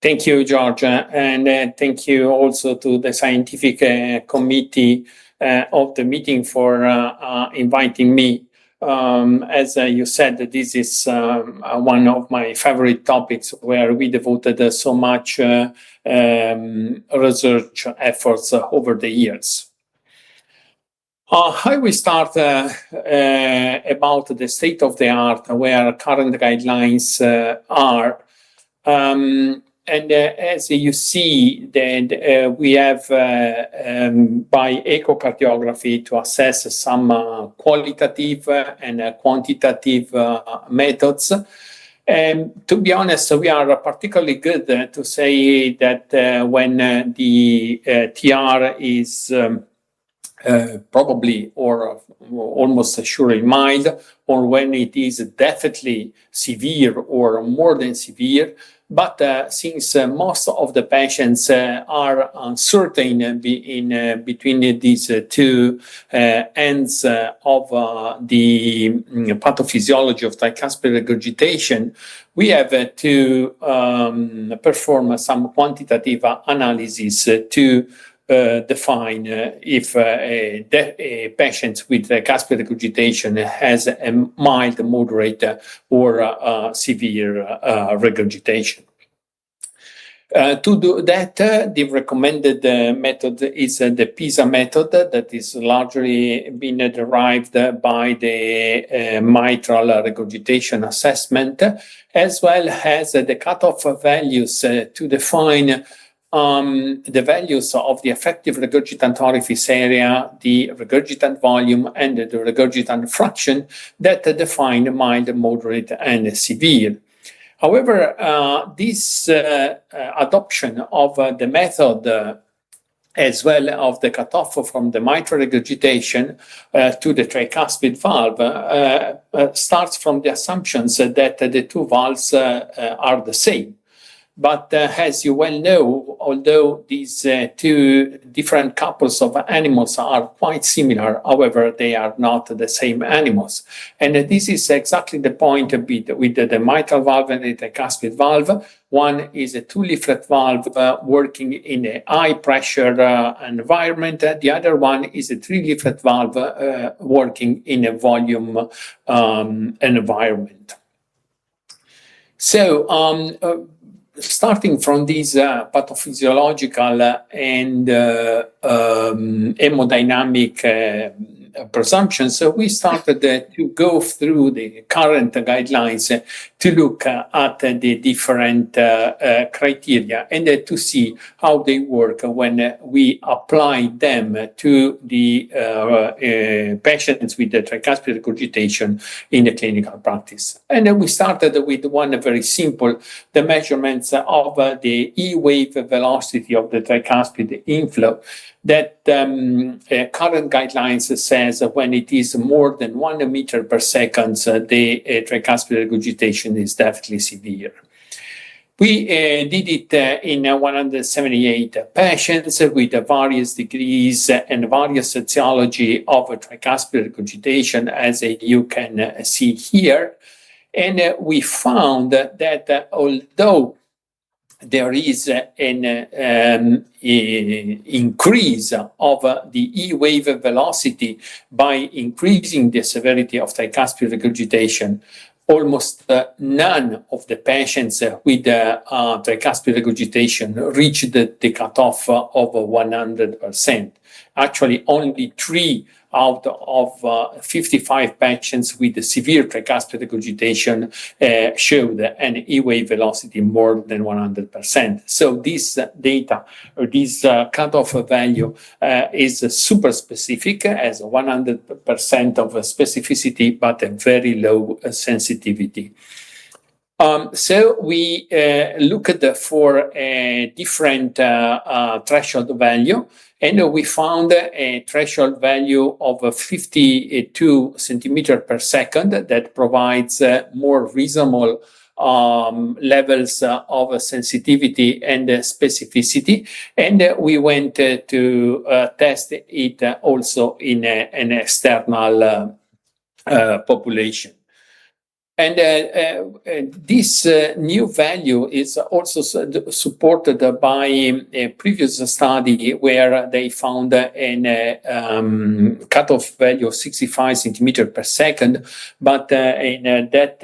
Thank you, Georgia, and thank you also to the scientific committee of the meeting for inviting me. As you said, this is one of my favorite topics where we devoted so much research efforts over the years. I will start about the state of the art, where current guidelines are. As you see, that we have by echocardiography to assess some qualitative and quantitative methods. And to be honest, we are particularly good to say that when the TR is probably or almost surely mild, or when it is definitely severe or more than severe. But since most of the patients are uncertain between these two ends of the pathophysiology of tricuspid regurgitation, we have to perform some quantitative analysis to define if a patient with tricuspid regurgitation has a mild, moderate, or severe regurgitation. To do that, the recommended method is the PISA method that is largely been derived by the mitral regurgitation assessment, as well as the cutoff values to define the values of the effective regurgitant orifice area, the regurgitant volume, and the regurgitant fraction that define mild, moderate, and severe. However, this adoption of the method as well of the cutoff from the mitral regurgitation to the tricuspid valve starts from the assumptions that the two valves are the same. But as you well know, although these two different couples of animals are quite similar, however, they are not the same animals. And this is exactly the point with the mitral valve and the tricuspid valve. One is a two-leaflet valve working in a high-pressure environment. The other one is a three-leaflet valve working in a volume environment. So, starting from these pathophysiological and hemodynamic presumptions, we started to go through the current guidelines to look at the different criteria and to see how they work when we apply them to the patients with the tricuspid regurgitation in the clinical practice. And then we started with one very simple, the measurements of the E-wave velocity of the tricuspid inflow, that current guidelines says when it is more than 1 meter per second, the tricuspid regurgitation is definitely severe. We did it in 178 patients with various degrees and various etiology of tricuspid regurgitation, as you can see here. And we found that although there is an increase of the E-wave velocity by increasing the severity of tricuspid regurgitation, almost none of the patients with tricuspid regurgitation reached the cutoff of 100%. Actually, only 3 out of 55 patients with severe tricuspid regurgitation showed an E-wave velocity more than 100%. So this data, or this cutoff value, is super specific, as 100% of specificity, but a very low sensitivity. So we looked for a different threshold value, and we found a threshold value of 52 centimeters per second that provides more reasonable levels of sensitivity and specificity. And we went to test it also in an external population. And this new value is also supported by a previous study where they found an cutoff value of 65 centimeters per second. But in that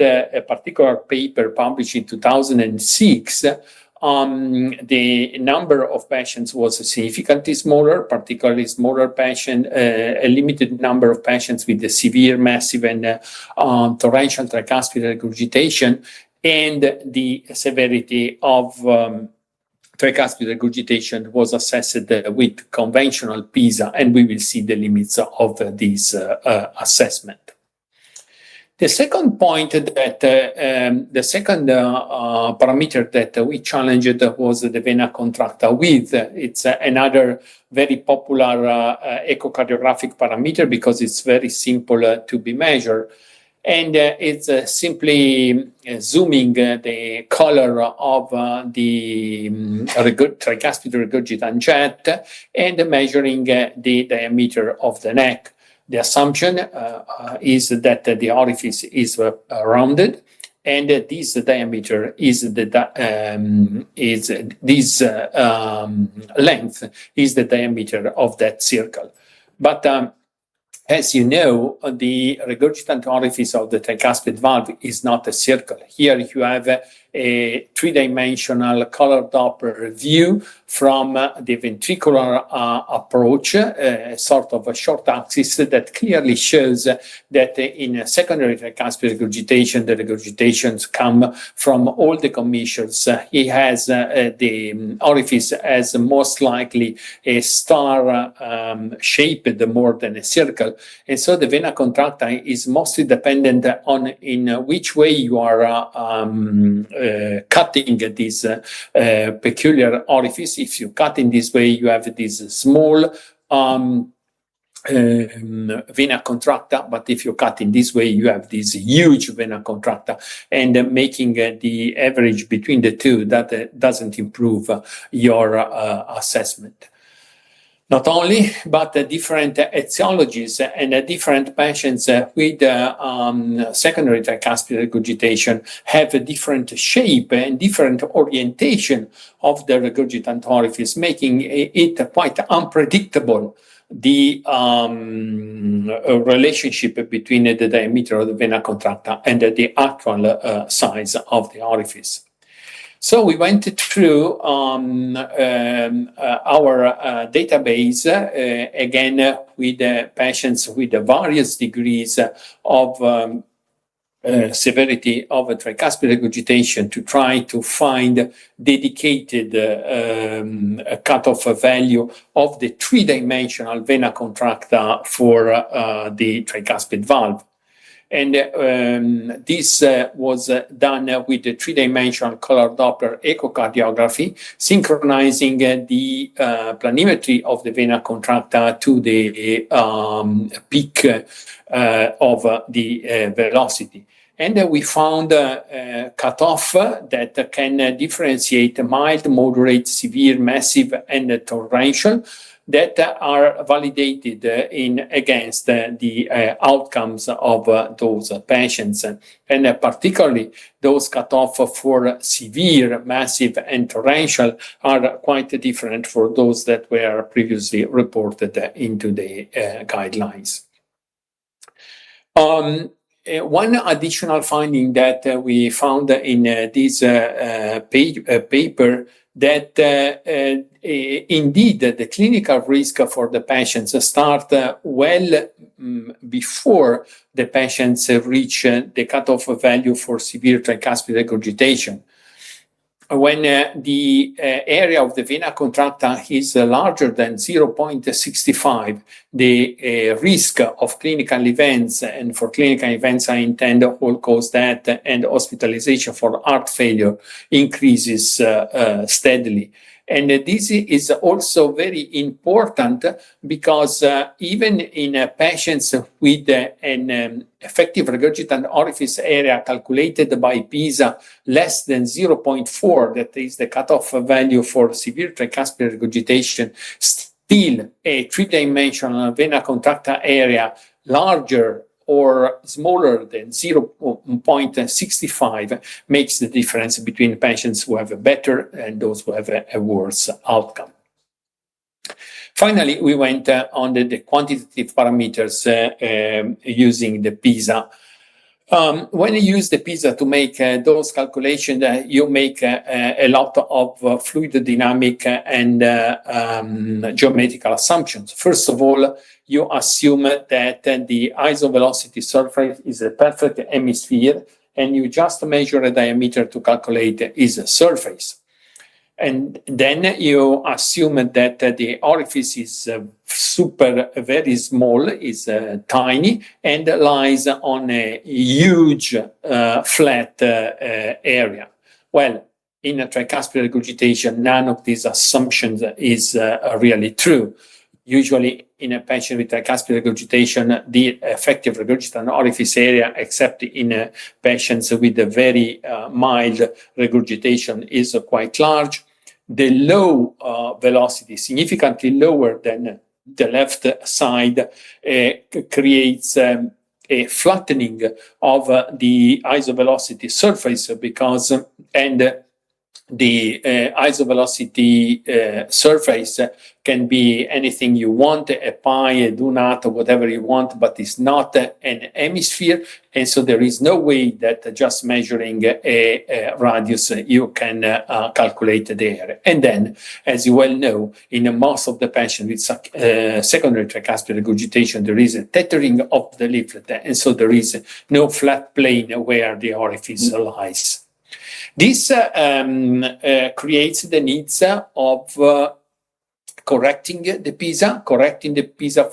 particular paper published in 2006, the number of patients was significantly smaller, particularly smaller patient, a limited number of patients with the severe, massive, and torrential tricuspid regurgitation, and the severity of tricuspid regurgitation was assessed with conventional PISA, and we will see the limits of this assessment. The second point that, the second parameter that we challenged was the vena contracta width. It's another very popular echocardiographic parameter because it's very simple to be measured. And it's simply zooming the color of the tricuspid regurgitant jet and measuring the diameter of the neck. The assumption is that the orifice is rounded, and this diameter is this length is the diameter of that circle. But as you know, the regurgitant orifice of the tricuspid valve is not a circle. Here you have a three-dimensional color Doppler view from the ventricular approach, sort of a short axis that clearly shows that in secondary tricuspid regurgitation, the regurgitations come from all the commissures. He has the orifice as most likely a star shaped more than a circle. And so the vena contracta is mostly dependent on in which way you are cutting this peculiar orifice. If you cut in this way, you have this small vena contracta, but if you cut in this way, you have this huge vena contracta, and making the average between the two, that doesn't improve your assessment. Not only, but different etiologies and different patients with secondary tricuspid regurgitation have a different shape and different orientation of the regurgitant orifice, making it quite unpredictable, the relationship between the diameter of the vena contracta and the actual size of the orifice. So we went through our database, again, with patients with various degrees of severity of tricuspid regurgitation to try to find dedicated cutoff value of the three-dimensional vena contracta for the tricuspid valve. And this was done with the three-dimensional color Doppler echocardiography, synchronizing the planimetry of the vena contracta to the peak of the velocity. And we found a cutoff that can differentiate mild, moderate, severe, massive, and torrential, that are validated against the outcomes of those patients. And particularly those cutoff for severe, massive, and torrential are quite different for those that were previously reported into the guidelines. One additional finding that we found in this paper, that indeed the clinical risk for the patients start well before the patients reach the cutoff value for severe tricuspid regurgitation. When the area of the vena contracta is larger than 0.65, the risk of clinical events, and for clinical events I intend all-cause death and hospitalization for heart failure, increases steadily. And this is also very important because even in patients with an effective regurgitant orifice area calculated by PISA less than 0.4, that is the cutoff value for severe tricuspid regurgitation, still a three-dimensional vena contracta area larger or smaller than 0.65 makes the difference between patients who have a better and those who have a worse outcome. Finally, we went on the quantitative parameters using the PISA. When you use the PISA to make those calculations, you make a lot of fluid dynamic and geometrical assumptions. First of all, you assume that the isovelocity surface is a perfect hemisphere, and you just measure a diameter to calculate its surface. And then you assume that the orifice is very small, is tiny, and lies on a huge flat area. Well, in a tricuspid regurgitation, none of these assumptions is really true. Usually, in a patient with tricuspid regurgitation, the effective regurgitant orifice area, except in patients with a very mild regurgitation, is quite large. The low velocity, significantly lower than the left side, creates a flattening of the isovelocity surface because, and the isovelocity surface can be anything you want, a pie, a donut, or whatever you want, but it's not an hemisphere. And so there is no way that just measuring a radius, you can calculate the area. And then, as you well know, in most of the patients with secondary tricuspid regurgitation, there is a tethering of the leaflet. And so there is no flat plane where the orifice lies. This creates the needs of correcting the PISA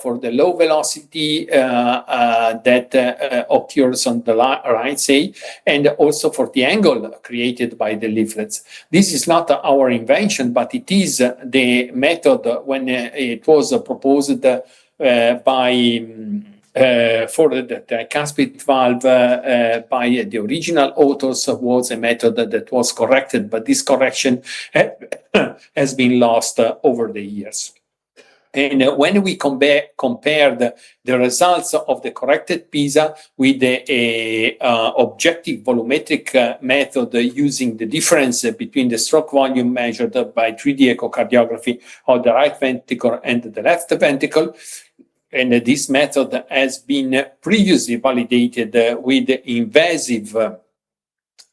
for the low velocity that occurs on the right side, and also for the angle created by the leaflets. This is not our invention, but it is the method when it was proposed by for the tricuspid valve by the original authors was a method that was corrected, but this correction has been lost over the years. And when we compared the results of the corrected PISA with the objective volumetric method using the difference between the stroke volume measured by 3D echocardiography of the right ventricle and the left ventricle, and this method has been previously validated with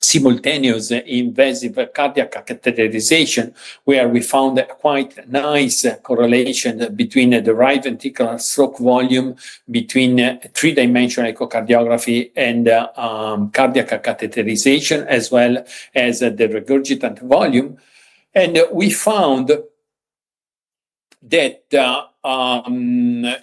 simultaneous invasive cardiac catheterization, where we found a quite nice correlation between the right ventricular stroke volume, between three-dimensional echocardiography and cardiac catheterization, as well as the regurgitant volume. And we found that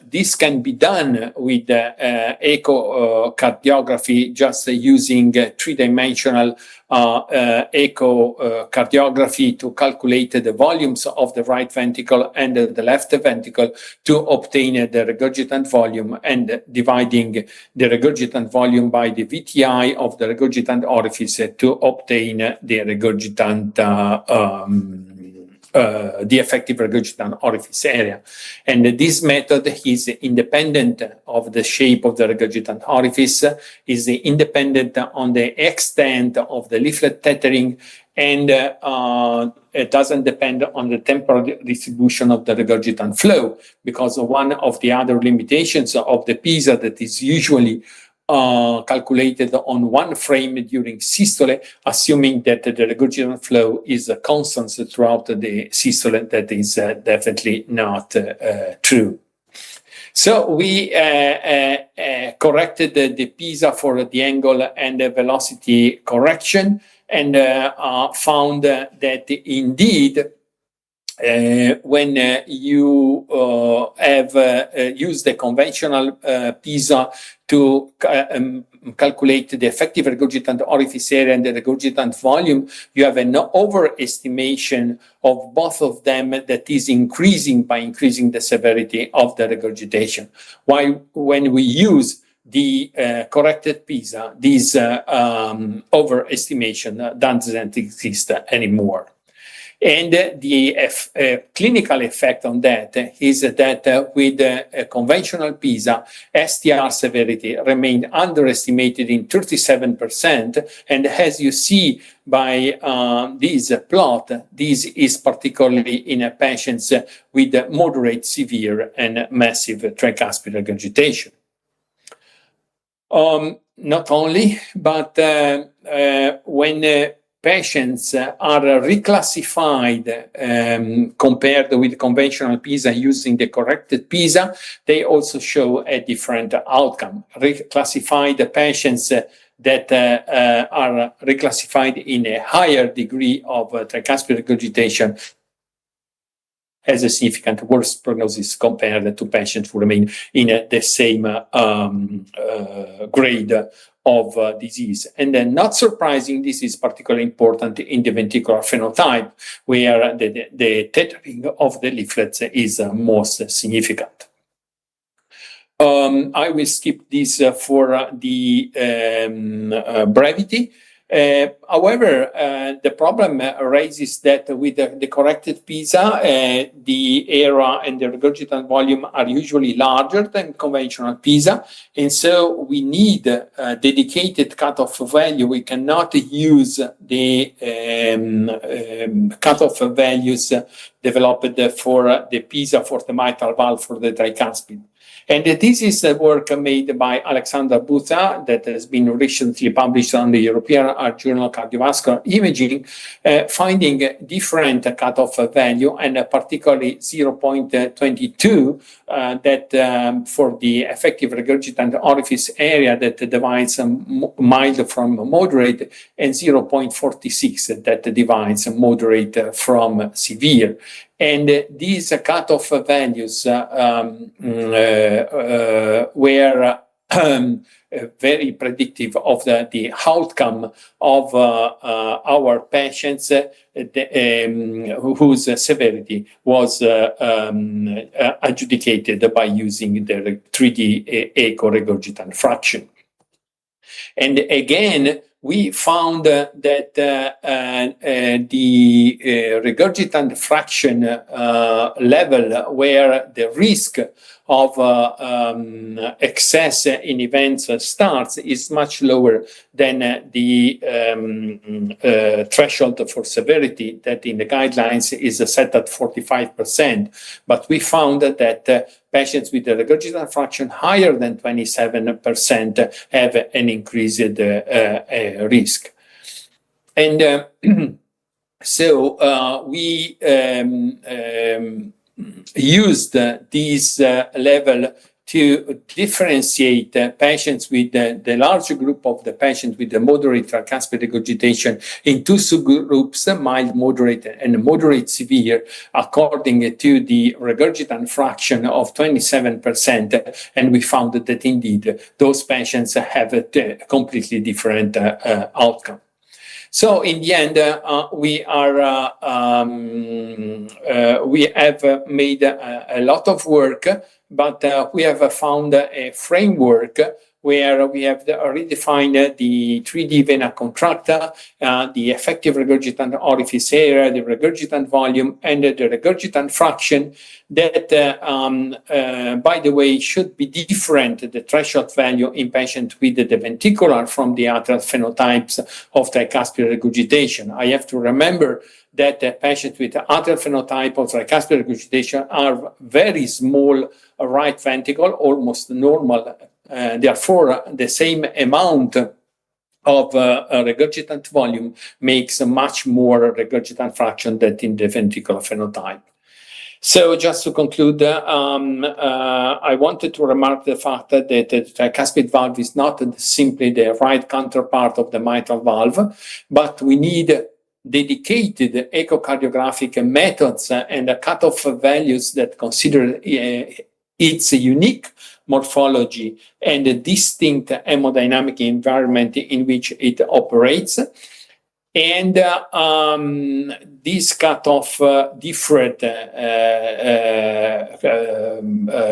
this can be done with echocardiography, just using three-dimensional echocardiography to calculate the volumes of the right ventricle and the left ventricle to obtain the regurgitant volume, and dividing the regurgitant volume by the VTI of the regurgitant orifice to obtain the regurgitant the effective regurgitant orifice area. And this method is independent of the shape of the regurgitant orifice, is independent on the extent of the leaflet tethering, and it doesn't depend on the temporal distribution of the regurgitant flow, because one of the other limitations of the PISA that is usually calculated on one frame during systole, assuming that the regurgitant flow is constant throughout the systole. That is definitely not true. So we corrected the PISA for the angle and the velocity correction, and found that indeed when you have used the conventional PISA to calculate the effective regurgitant orifice area and the regurgitant volume, you have an overestimation of both of them that is increasing by increasing the severity of the regurgitation. While when we use the corrected PISA, this overestimation doesn't exist anymore. And the clinical effect on that is that with conventional PISA, STR severity remained underestimated in 37%. And as you see by this plot, this is particularly in patients with moderate, severe, and massive tricuspid regurgitation. Not only, but when patients are reclassified compared with conventional PISA using the corrected PISA, they also show a different outcome. Reclassified patients that are reclassified in a higher degree of tricuspid regurgitation has a significant worse prognosis compared to patients who remain in the same grade of disease. And then, not surprising, this is particularly important in the ventricular phenotype, where the tethering of the leaflets is most significant. I will skip this for the brevity. However, the problem raises that with the corrected PISA, the area and the regurgitant volume are usually larger than conventional PISA, and so we need a dedicated cutoff value. We cannot use the cutoff values developed for the PISA for the mitral valve for the tricuspid. And this is the work made by Alexander Butha that has been recently published on the European Journal of Cardiovascular Imaging, finding different cutoff value, and particularly 0.22 that for the effective regurgitant orifice area that divides mild from moderate, and 0.46 that divides moderate from severe. And these cutoff values were very predictive of the outcome of our patients whose severity was adjudicated by using the 3D echo regurgitant fraction. And again, we found that the regurgitant fraction level where the risk of excess in events starts is much lower than the threshold for severity that in the guidelines is set at 45%. But we found that patients with a regurgitant fraction higher than 27% have an increased risk. And so we used this level to differentiate patients with the large group of the patients with the moderate tricuspid regurgitation in two subgroups, mild, moderate, and moderate severe, according to the regurgitant fraction of 27%. And we found that indeed those patients have a completely different outcome. So in the end, we have made a lot of work, but we have found a framework where we have redefined the 3D vena contracta, the effective regurgitant orifice area, the regurgitant volume, and the regurgitant fraction that, by the way, should be different, the threshold value in patients with the ventricular from the atrial phenotypes of tricuspid regurgitation. I have to remember that patients with atrial phenotype of tricuspid regurgitation are very small right ventricle, almost normal. Therefore, the same amount of regurgitant volume makes a much more regurgitant fraction than in the ventricular phenotype. So just to conclude, I wanted to remark the fact that the tricuspid valve is not simply the right counterpart of the mitral valve, but we need dedicated echocardiographic methods and cutoff values that consider its unique morphology and a distinct hemodynamic environment in which it operates. And these cutoff differed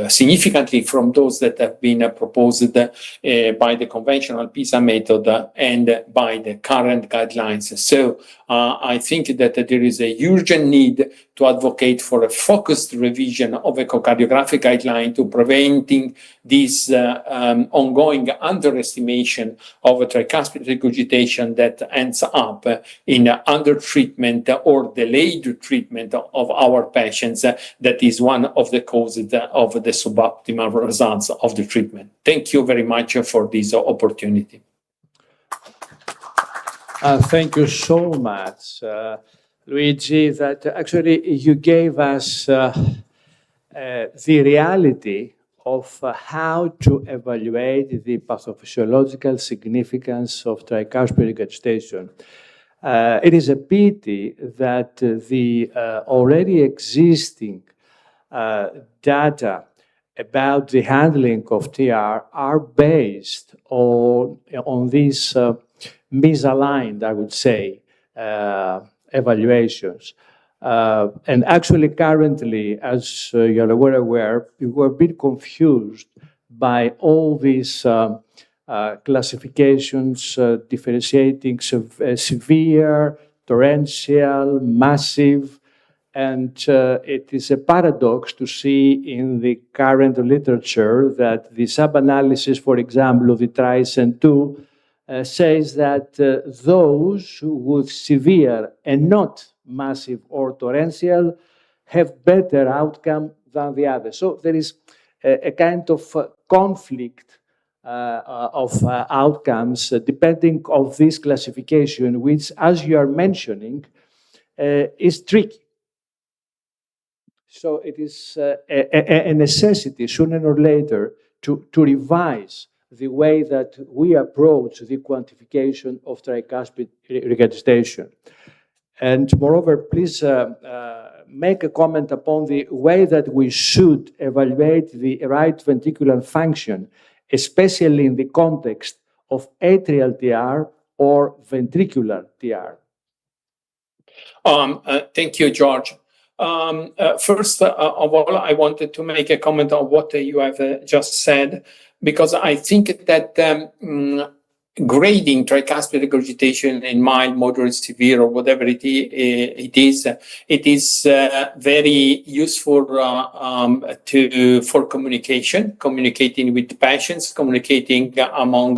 significantly from those that have been proposed by the conventional PISA method and by the current guidelines. So I think that there is a urgent need to advocate for a focused revision of echocardiographic guideline to preventing this ongoing underestimation of tricuspid regurgitation that ends up in under-treatment or delayed treatment of our patients. That is one of the causes of the suboptimal results of the treatment. Thank you very much for this opportunity. Thank you so much, Luigi, that actually you gave us the reality of how to evaluate the pathophysiological significance of tricuspid regurgitation. It is a pity that the already existing data about the handling of TR are based on these misaligned, I would say, evaluations. And actually, currently, as you're aware, we were a bit confused by all these classifications differentiating severe, torrential, massive, and it is a paradox to see in the current literature that the sub-analysis, for example, of the TRISCEND-2 says that those with severe and not massive or torrential have better outcome than the others. So there is a kind of conflict of outcomes depending on this classification, which, as you are mentioning, is tricky. So it is a necessity sooner or later to revise the way that we approach the quantification of tricuspid regurgitation. And moreover, please make a comment upon the way that we should evaluate the right ventricular function, especially in the context of atrial TR or ventricular TR. Thank you, George. First of all, I wanted to make a comment on what you have just said, because I think that grading tricuspid regurgitation in mild, moderate, severe, or whatever it is very useful for communicating with patients, communicating among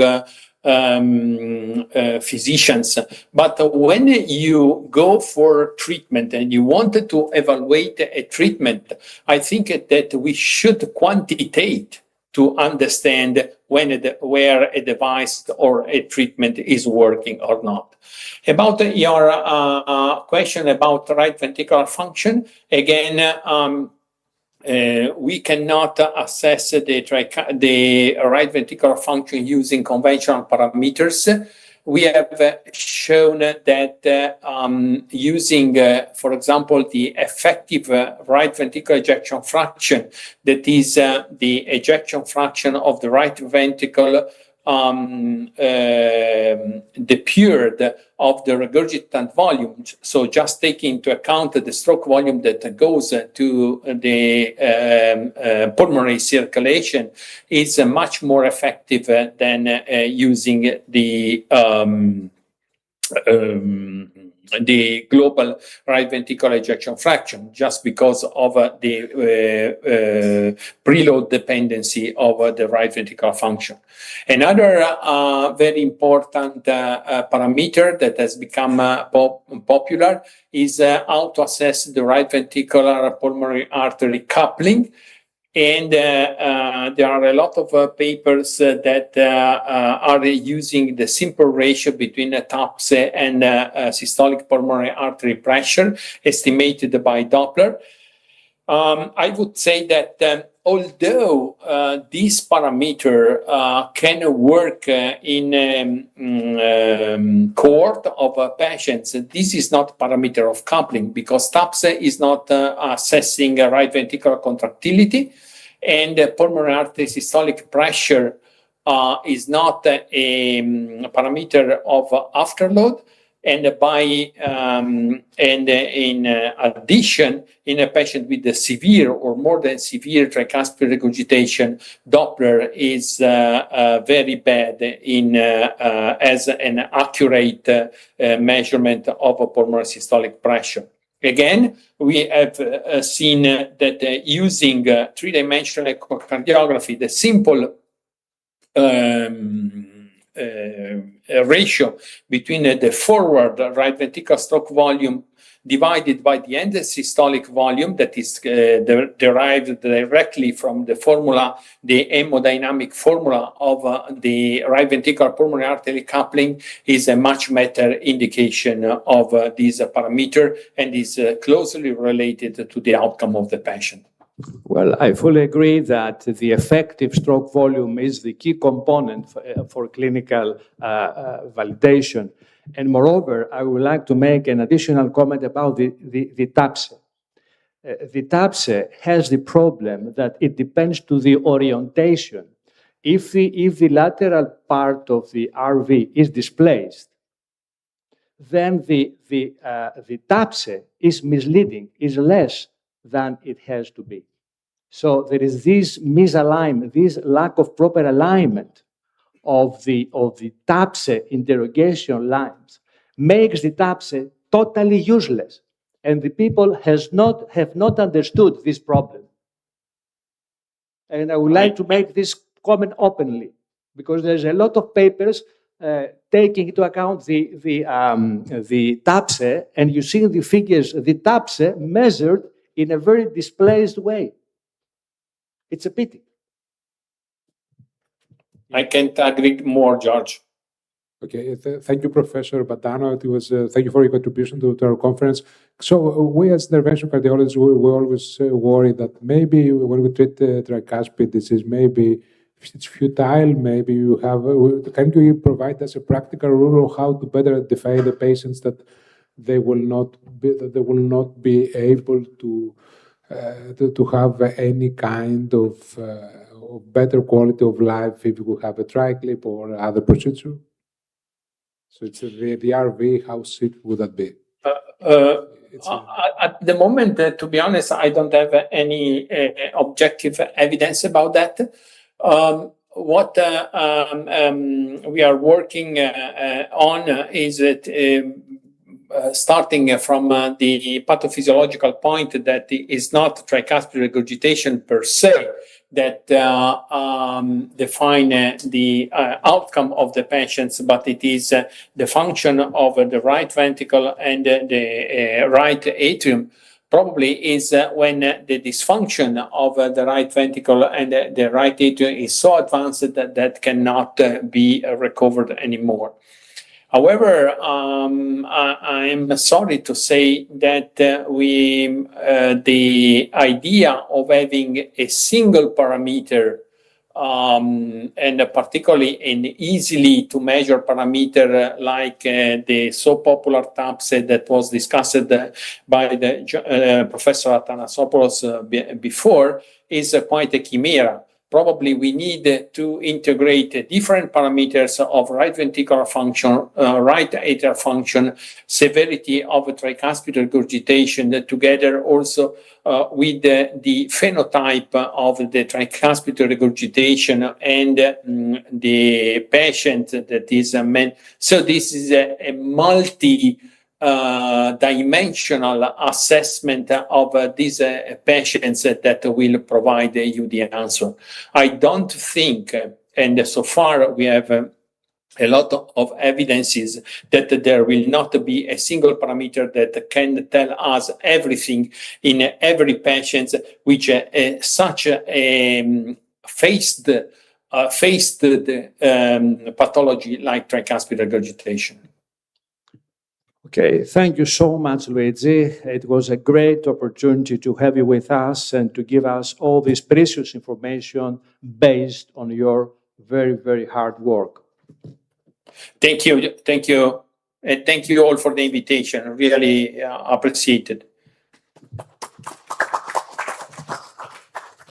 physicians. But when you go for treatment and you wanted to evaluate a treatment, I think that we should quantitate to understand where a device or a treatment is working or not. About your question about right ventricular function, again, we cannot assess the right ventricular function using conventional parameters. We have shown that using, for example, the effective right ventricular ejection fraction, that is the ejection fraction of the right ventricle depured of the regurgitant volume, so just taking into account the stroke volume that goes to the pulmonary circulation, is much more effective than using the global right ventricular ejection fraction, just because of the preload dependency of the right ventricular function. Another very important parameter that has become popular is how to assess the right ventricular pulmonary artery coupling. And there are a lot of papers that are using the simple ratio between TAPS and systolic pulmonary artery pressure estimated by Doppler. I would say that although this parameter can work in cohort of patients, this is not parameter of coupling, because TAPS is not assessing right ventricular contractility, and pulmonary artery systolic pressure is not a parameter of afterload. And in addition, in a patient with a severe or more than severe tricuspid regurgitation, Doppler is very bad as an accurate measurement of pulmonary systolic pressure. Again, we have seen that using three-dimensional echocardiography, the simple ratio between the forward right ventricular stroke volume divided by the end systolic volume, that is derived directly from the formula, the hemodynamic formula of the right ventricular pulmonary artery coupling, is a much better indication of this parameter and is closely related to the outcome of the patient. Well, I fully agree that the effective stroke volume is the key component for clinical validation. And moreover, I would like to make an additional comment about the TAPSE. The TAPSE has the problem that it depends to the orientation. If the lateral part of the RV is displaced, then the TAPSE is misleading, is less than it has to be. So there is this misalignment, this lack of proper alignment of the TAPSE interrogation lines makes the TAPSE totally useless. And the people have not understood this problem. And I would like to make this comment openly, because there's a lot of papers taking into account the TAPSE, and you see the figures, the TAPSE measured in a very displaced way. It's a pity. I can't agree more, George. Okay, thank you, Professor Badano. Thank you for your contribution to our conference. So we as interventional cardiologists, we always worry that maybe when we treat tricuspid disease, maybe it's futile, maybe you have, can you provide us a practical rule of how to better identify the patients that they will not be able to have any kind of better quality of life if you have a TriClip or other procedure? So it's the RV, how sick would that be? At the moment, to be honest, I don't have any objective evidence about that. What we are working on is that starting from the pathophysiological point that is not tricuspid regurgitation per se that define the outcome of the patients, but it is the function of the right ventricle and the right atrium. Probably is when the dysfunction of the right ventricle and the right atrium is so advanced that cannot be recovered anymore. However, I am sorry to say that the idea of having a single parameter and particularly an easily to measure parameter like the so popular TAPSE that was discussed by the Professor Athanasopoulos before is quite a chimera. Probably we need to integrate different parameters of right ventricular function, right atrial function, severity of tricuspid regurgitation together also with the phenotype of the tricuspid regurgitation and the patient that is a man. So this is a multi-dimensional assessment of these patients that will provide you the answer. I don't think, and so far we have a lot of evidences that there will not be a single parameter that can tell us everything in every patient which such a faced pathology like tricuspid regurgitation. Okay, thank you so much, Luigi. It was a great opportunity to have you with us and to give us all this precious information based on your very, very hard work. Thank you. And thank you all for the invitation. Really appreciated.